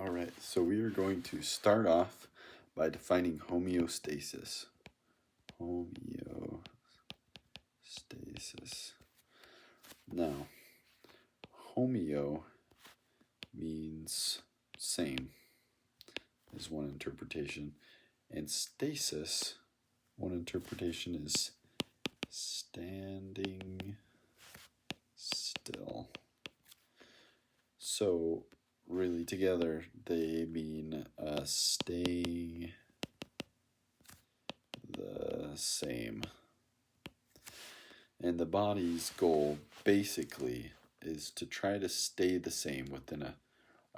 All right, so we are going to start off by defining homeostasis. Homeostasis. Now, homeo means same, is one interpretation, and stasis, one interpretation is standing still. So, really together, they mean staying the same. And the body's goal basically is to try to stay the same within a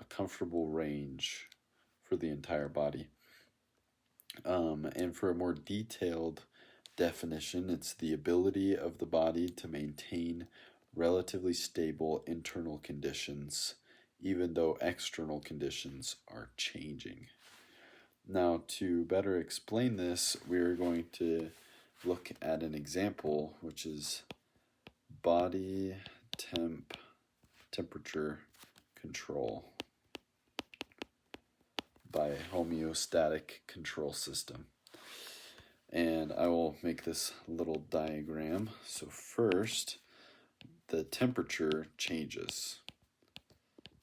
comfortable range for the entire body. And for a more detailed definition, it's the ability of the body to maintain relatively stable internal conditions, even though external conditions are changing. Now, to better explain this, we're going to look at an example, which is body temperature control by homeostatic control system. And I will make this little diagram. So first, the temperature changes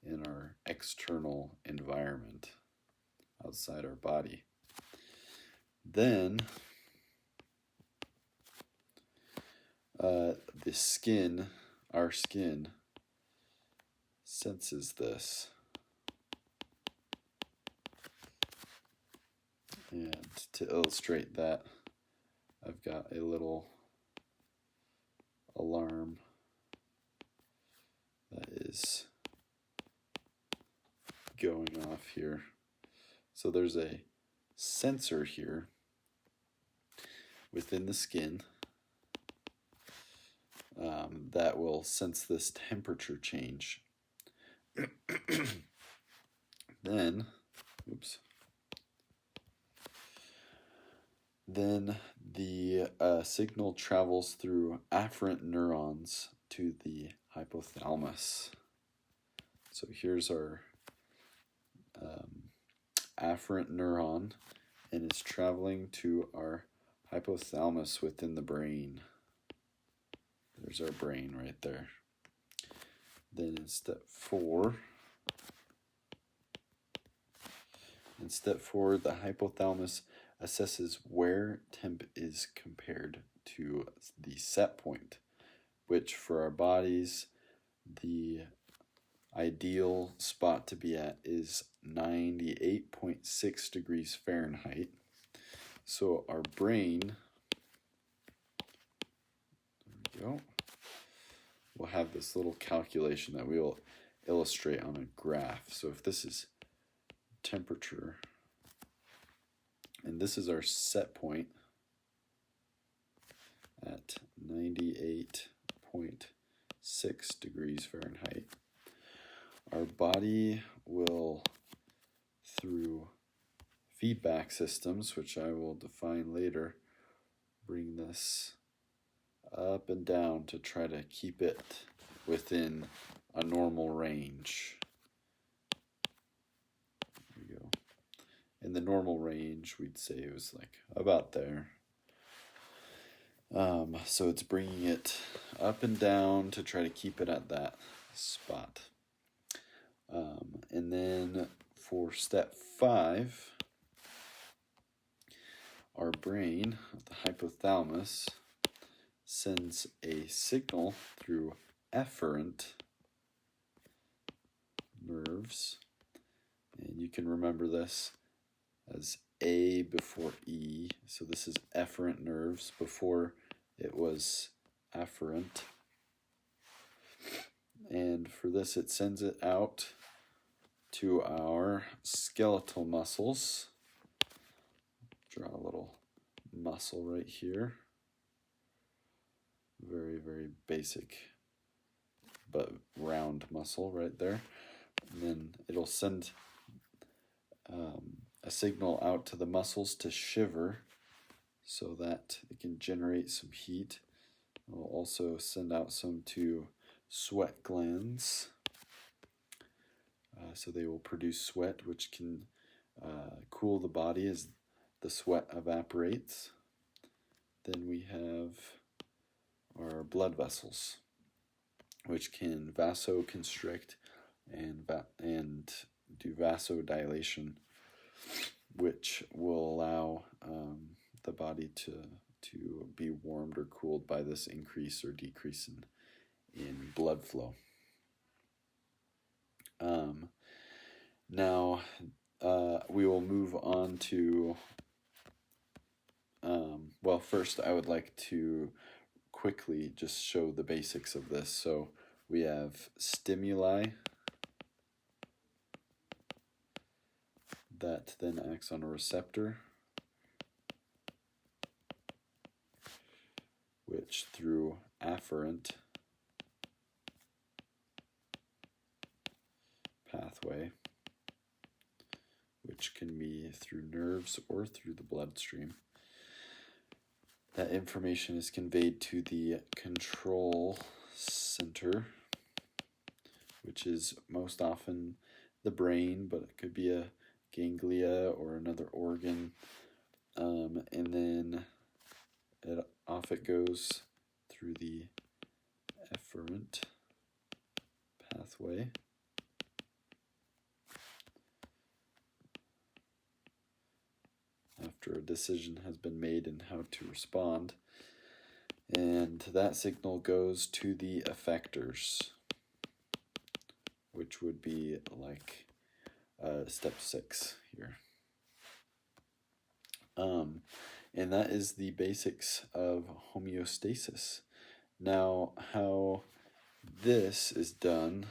in our external environment outside our body. Then the skin, our skin, senses this. And to illustrate that, I've got a little alarm that is going off here. So there's a sensor here within the skin that will sense this temperature change. Then the signal travels through afferent neurons to the hypothalamus. So here's our afferent neuron, and it's traveling to our hypothalamus within the brain. There's our brain right there. Then in step 4, the hypothalamus assesses where temp is compared to the set point, which for our bodies, the ideal spot to be at is 98.6 degrees Fahrenheit. So our brain, there we go, will have this little calculation that we will illustrate on a graph. So if this is temperature, and this is our set point at 98.6 degrees Fahrenheit, our body will, through feedback systems, which I will define later, bring this up and down to try to keep it within a normal range. There we go. In the normal range, we'd say it was like about there. So it's bringing it up and down to try to keep it at that spot. And then for step 5, our brain, the hypothalamus, sends a signal through efferent nerves. And you can remember this as A before E. So this is efferent nerves. Before it was afferent. And for this, it sends it out to our skeletal muscles. Draw a little muscle right here. Very, very basic but round muscle right there. And then it'll send a signal out to the muscles to shiver so that it can generate some heat. It'll also send out some to sweat glands so they will produce sweat, which can cool the body as the sweat evaporates. Then we have our blood vessels, which can vasoconstrict and do vasodilation, which will allow the body to be warmed or cooled by this increase or decrease in blood flow. Now we will move on to, well, first I would like to quickly just show the basics of this. So we have stimuli that then acts on a receptor, which through afferent pathway, which can be through nerves or through the bloodstream, that information is conveyed to the control center, which is most often the brain, but it could be a ganglia or another organ, and then off it goes through the efferent pathway. After a decision has been made in how to respond, and that signal goes to the effectors, which would be like step 6 here. And that is the basics of homeostasis. Now, how this is done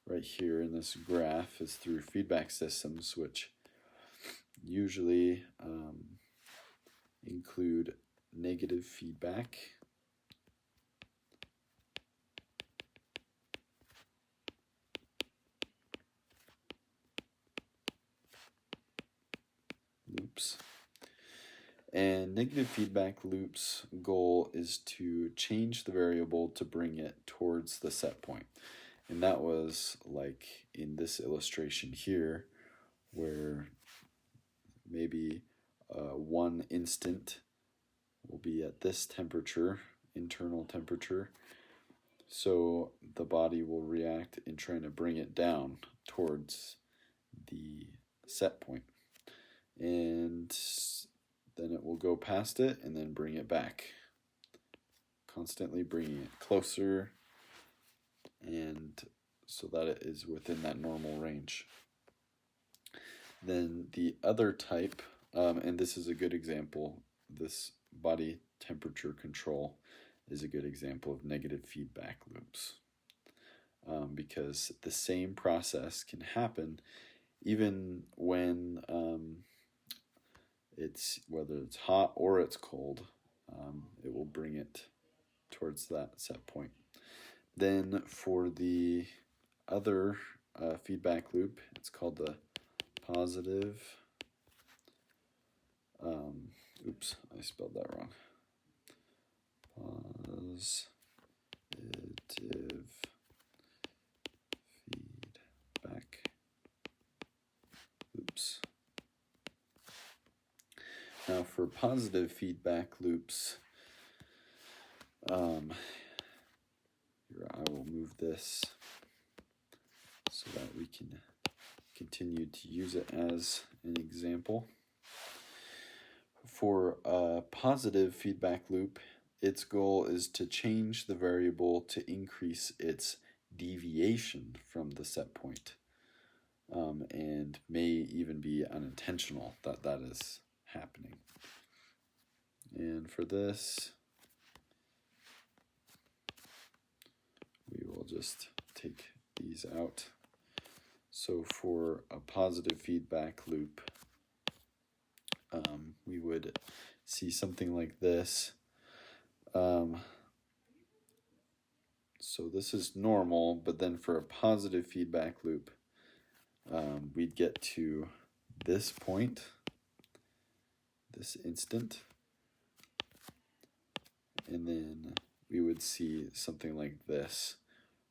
right here in this graph is through feedback systems, which usually include negative feedback, loops. And negative feedback loops' goal is to change the variable to bring it towards the set point. And that was like in this illustration here, where maybe 1 instant will be at this temperature, internal temperature. So the body will react in trying to bring it down towards the set point. And then it will go past it and then bring it back, constantly bringing it closer, and so that it is within that normal range. Then the other type, and this is a good example, this body temperature control is a good example of negative feedback loops, because the same process can happen even when whether it's hot or it's cold, it will bring it towards that set point. Then for the other feedback loop, it's called the positive, oops, I spelled that wrong. Positive feedback loops. Now for positive feedback loops, here I will move this so that we can continue to use it as an example. For a positive feedback loop, its goal is to change the variable to increase its deviation from the set point, and may even be unintentional that is happening. And for this, we will just take these out. So for a positive feedback loop, we would see something like this. So this is normal, but then for a positive feedback loop, we'd get to this point, this instant, and then we would see something like this,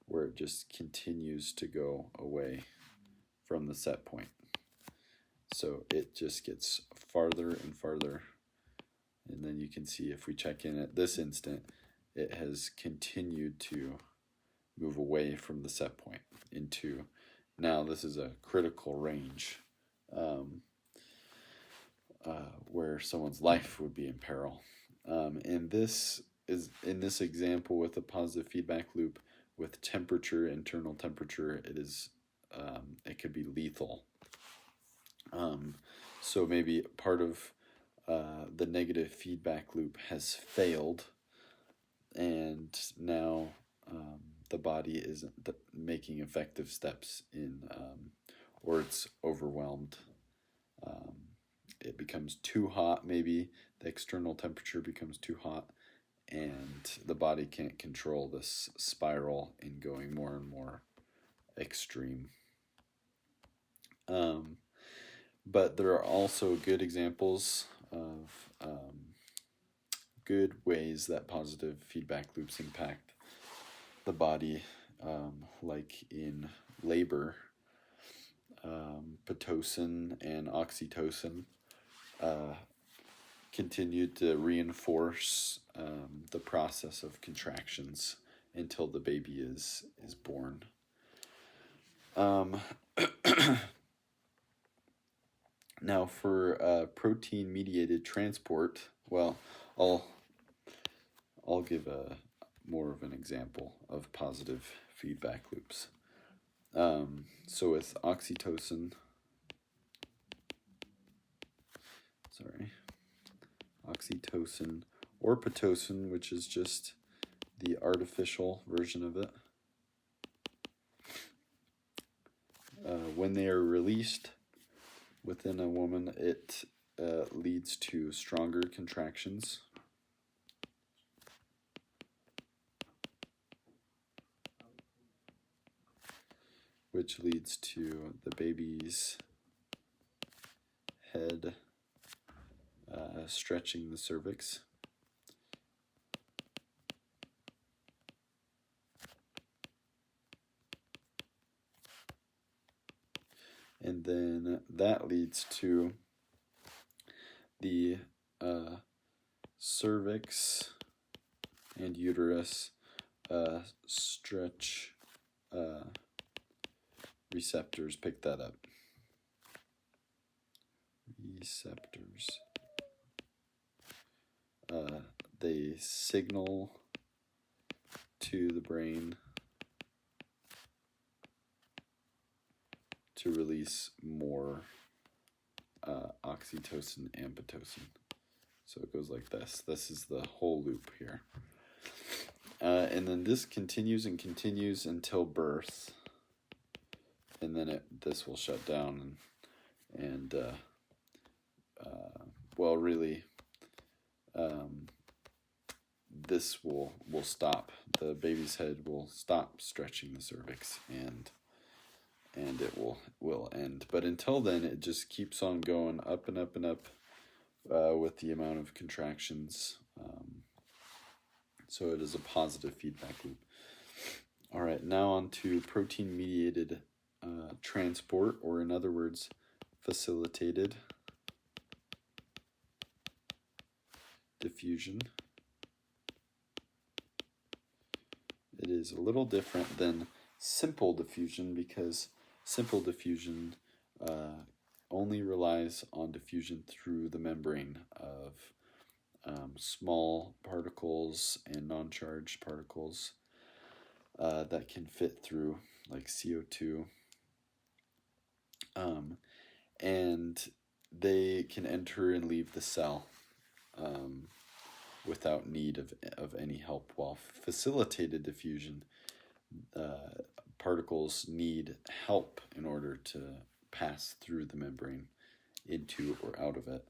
where it just continues to go away from the set point. So it just gets farther and farther. And then you can see if we check in at this instant, it has continued to move away from the set point into, now this is a critical range where someone's life would be in peril. And this is, in this example with a positive feedback loop with temperature, internal temperature, it could be lethal. So maybe part of the negative feedback loop has failed, and now the body isn't making effective steps in, or it's overwhelmed. It becomes too hot, maybe the external temperature becomes too hot, and the body can't control this spiral in going more and more extreme. But there are also good examples of good ways that positive feedback loops impact the body, like in labor, Pitocin and oxytocin continue to reinforce the process of contractions until the baby is born. Now for protein-mediated transport, well, I'll give more of an example of positive feedback loops. So with oxytocin or Pitocin, which is just the artificial version of it, when they are released within a woman, it leads to stronger contractions, which leads to the baby's head stretching the cervix. And then that leads to the cervix and uterus stretch receptors pick that up. Receptors. They signal to the brain to release more oxytocin and Pitocin. So it goes like this. This is the whole loop here. And then this continues and continues until birth. And then this will shut down and well, really, this will stop. The baby's head will stop stretching the cervix, and it will end. But until then, it just keeps on going up and up and up with the amount of contractions. So it is a positive feedback loop. All right, now on to protein-mediated transport, or in other words, facilitated diffusion. It is a little different than simple diffusion, because simple diffusion only relies on diffusion through the membrane of small particles and non-charged particles that can fit through, like CO2. And they can enter and leave the cell without need of any help, while facilitated diffusion, particles need help in order to pass through the membrane into or out of it.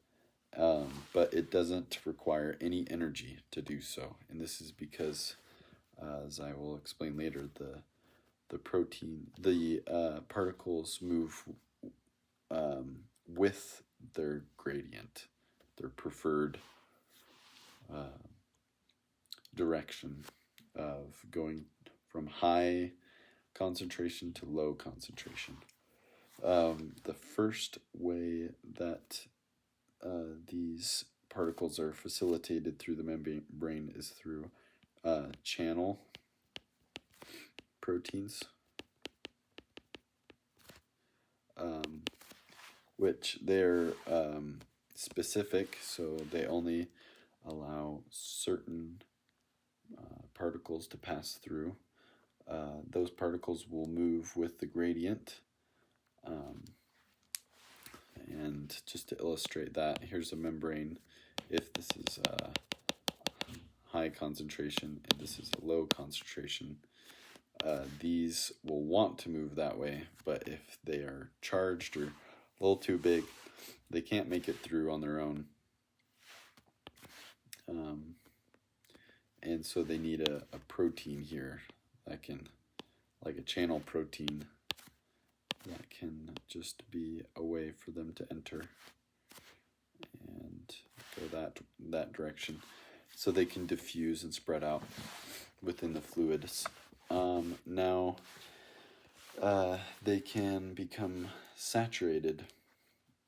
But it doesn't require any energy to do so. And this is because, as I will explain later, the particles move with their gradient, their preferred direction of going from high concentration to low concentration. The first way that these particles are facilitated through the membrane is through channel proteins, which they're specific, so they only allow certain particles to pass through. Those particles will move with the gradient. And just to illustrate that, here's a membrane. If this is a high concentration and this is a low concentration, these will want to move that way, but if they are charged or a little too big, they can't make it through on their own. And so they need a protein here that can, like a channel protein, that can just be a way for them to enter and go that direction, so they can diffuse and spread out within the fluids. Now, they can become saturated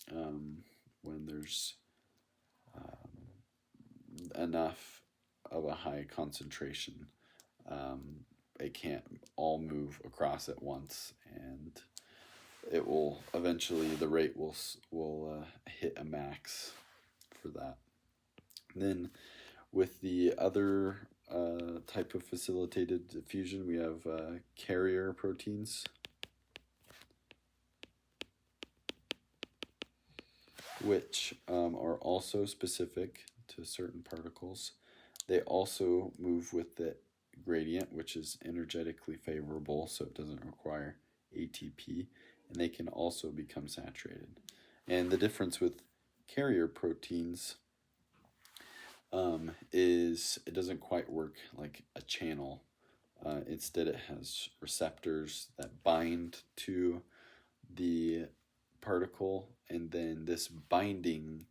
when there's enough of a high concentration. It can't all move across at once, and it will eventually, the rate will hit a max for that. Then with the other type of facilitated diffusion, we have carrier proteins, which are also specific to certain particles. They also move with the gradient, which is energetically favorable, so it doesn't require ATP, and they can also become saturated. And the difference with carrier proteins is it doesn't quite work like a channel. Instead, it has receptors that bind to the particle, and then this binding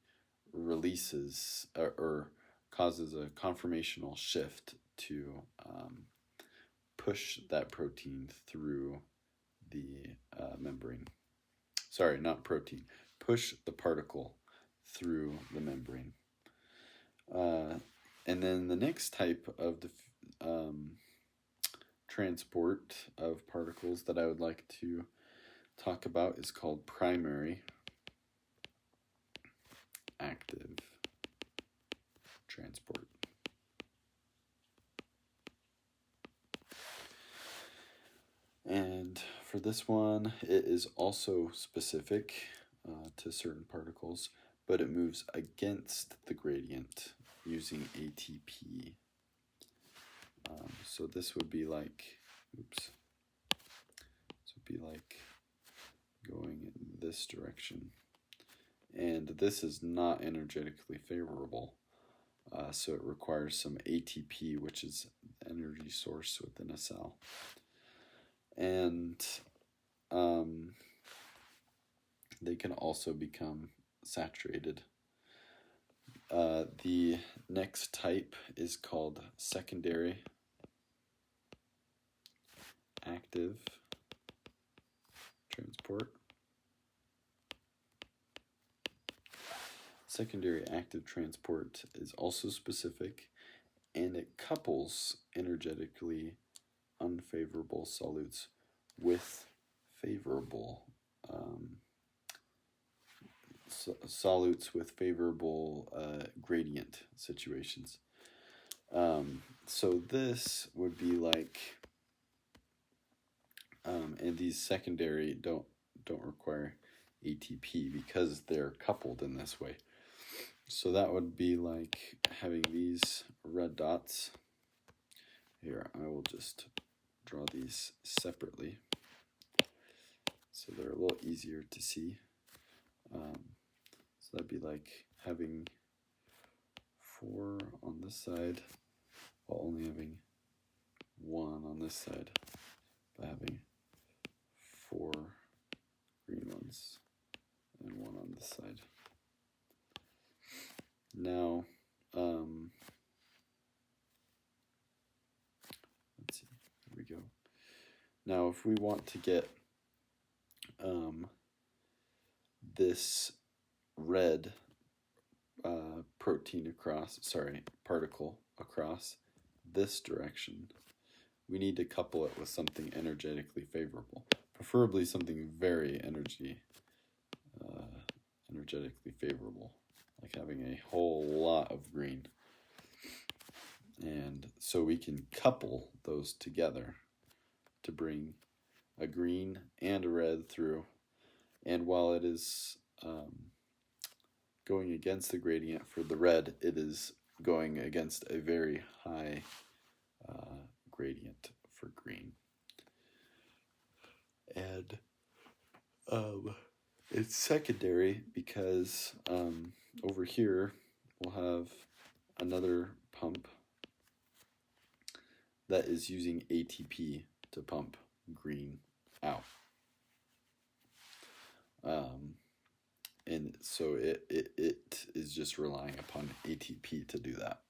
releases or causes a conformational shift to push that protein through the membrane. Sorry, not protein. Push the particle through the membrane. And then the next type of transport of particles that I would like to talk about is called primary active transport. And for this one, it is also specific to certain particles, but it moves against the gradient using ATP. So this would be like, this would be like going in this direction. And this is not energetically favorable. So it requires some ATP, which is the energy source within a cell. And they can also become saturated. The next type is called secondary active transport. Secondary active transport is also specific, and it couples energetically unfavorable solutes with favorable solutes with favorable gradient situations. So this would be like, and these secondary don't require ATP because they're coupled in this way. So that would be like having these red dots. Here, I will just draw these separately so they're a little easier to see. So that'd be like having 4 on this side while only having 1 on this side, by having 4 green ones and 1 on this side. Now, let's see, here we go. Now, if we want to get this red particle across this direction, we need to couple it with something energetically favorable, preferably something very energetically favorable, like having a whole lot of green. And so we can couple those together to bring a green and a red through. And while it is going against the gradient for the red, it is going against a very high gradient for green. And it's secondary because over here we'll have another pump that is using ATP to pump green out. And so it is just relying upon ATP to do that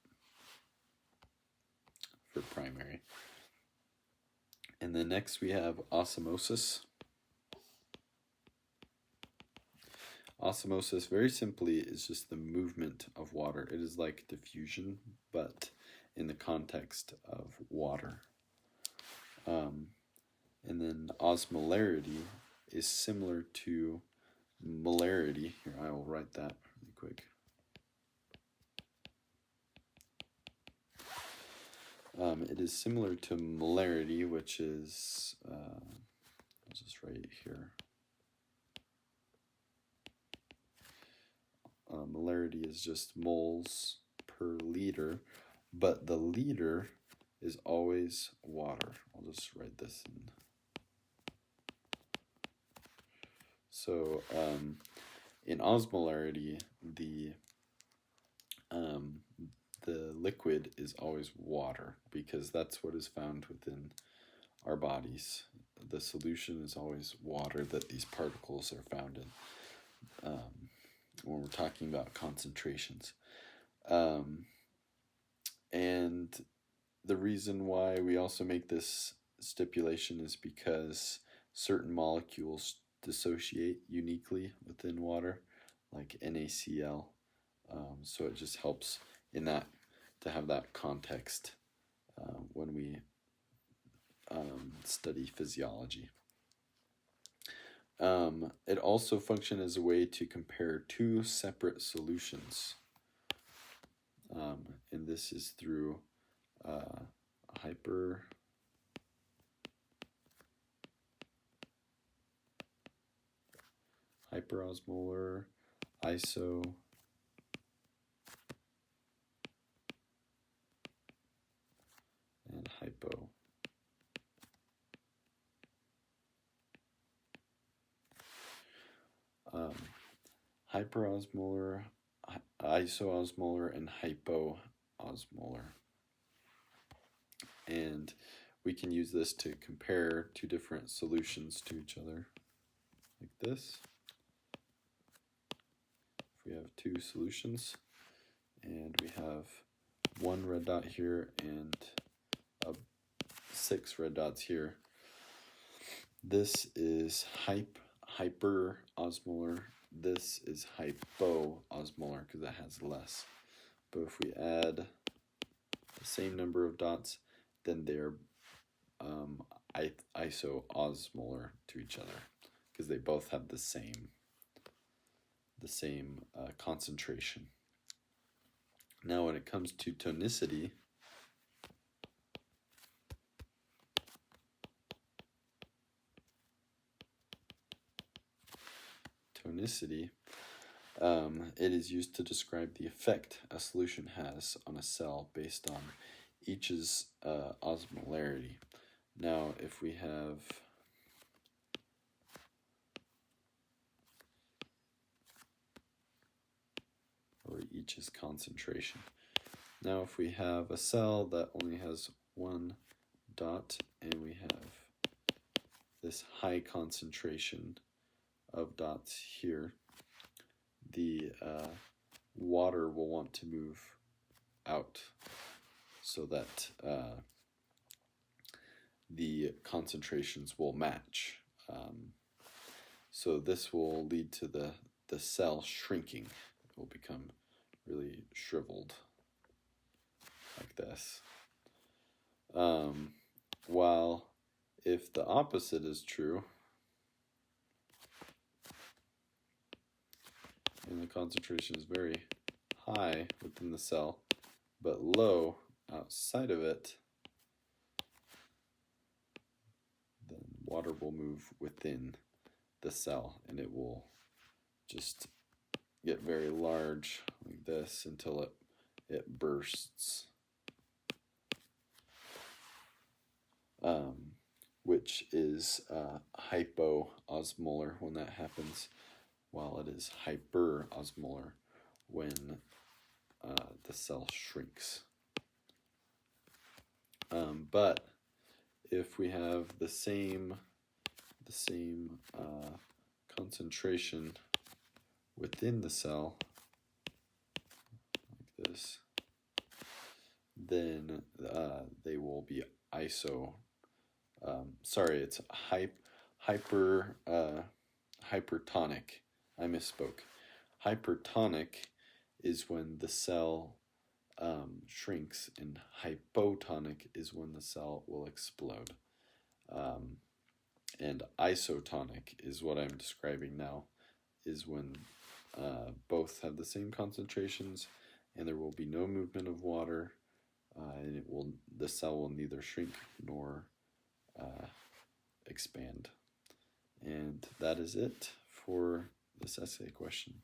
for primary. And then next we have osmosis. Osmosis, very simply, is just the movement of water. It is like diffusion, but in the context of water. And then osmolarity is similar to molarity. Here, I will write that really quick. It is similar to molarity, which is, I'll just write here. Molarity is just moles per liter, but the liter is always water. I'll just write this in. So in osmolarity, the liquid is always water because that's what is found within our bodies. The solution is always water that these particles are found in when we're talking about concentrations. And the reason why we also make this stipulation is because certain molecules dissociate uniquely within water, like NaCl. So it just helps in that to have that context when we study physiology. It also functions as a way to compare two separate solutions. And this is through hyperosmolar, iso, and hypo. Hyperosmolar, isoosmolar, and hypoosmolar. And we can use this to compare two different solutions to each other, like this. If we have two solutions, and we have one red dot here and 6 red dots here, this is hyperosmolar. This is hypoosmolar because it has less. But if we add the same number of dots, then they're isoosmolar to each other because they both have the same concentration. Now when it comes to tonicity, it is used to describe the effect a solution has on a cell based on each's osmolarity. Now, if we have each's concentration. Now, if we have a cell that only has one dot and we have this high concentration of dots here, the water will want to move out so that the concentrations will match. So this will lead to the cell shrinking. It will become really shriveled like this. While if the opposite is true, and the concentration is very high within the cell, but low outside of it, then water will move within the cell, and it will just get very large like this until it bursts. Which is hypoosmolar when that happens, while it is hyperosmolar when the cell shrinks. But if we have the same concentration within the cell, like this, then they will be it's hypertonic. I misspoke. Hypertonic is when the cell shrinks, and hypotonic is when the cell will explode. And isotonic is what I'm describing now, is when both have the same concentrations and there will be no movement of water, and the cell will neither shrink nor expand. And that is it for this essay question.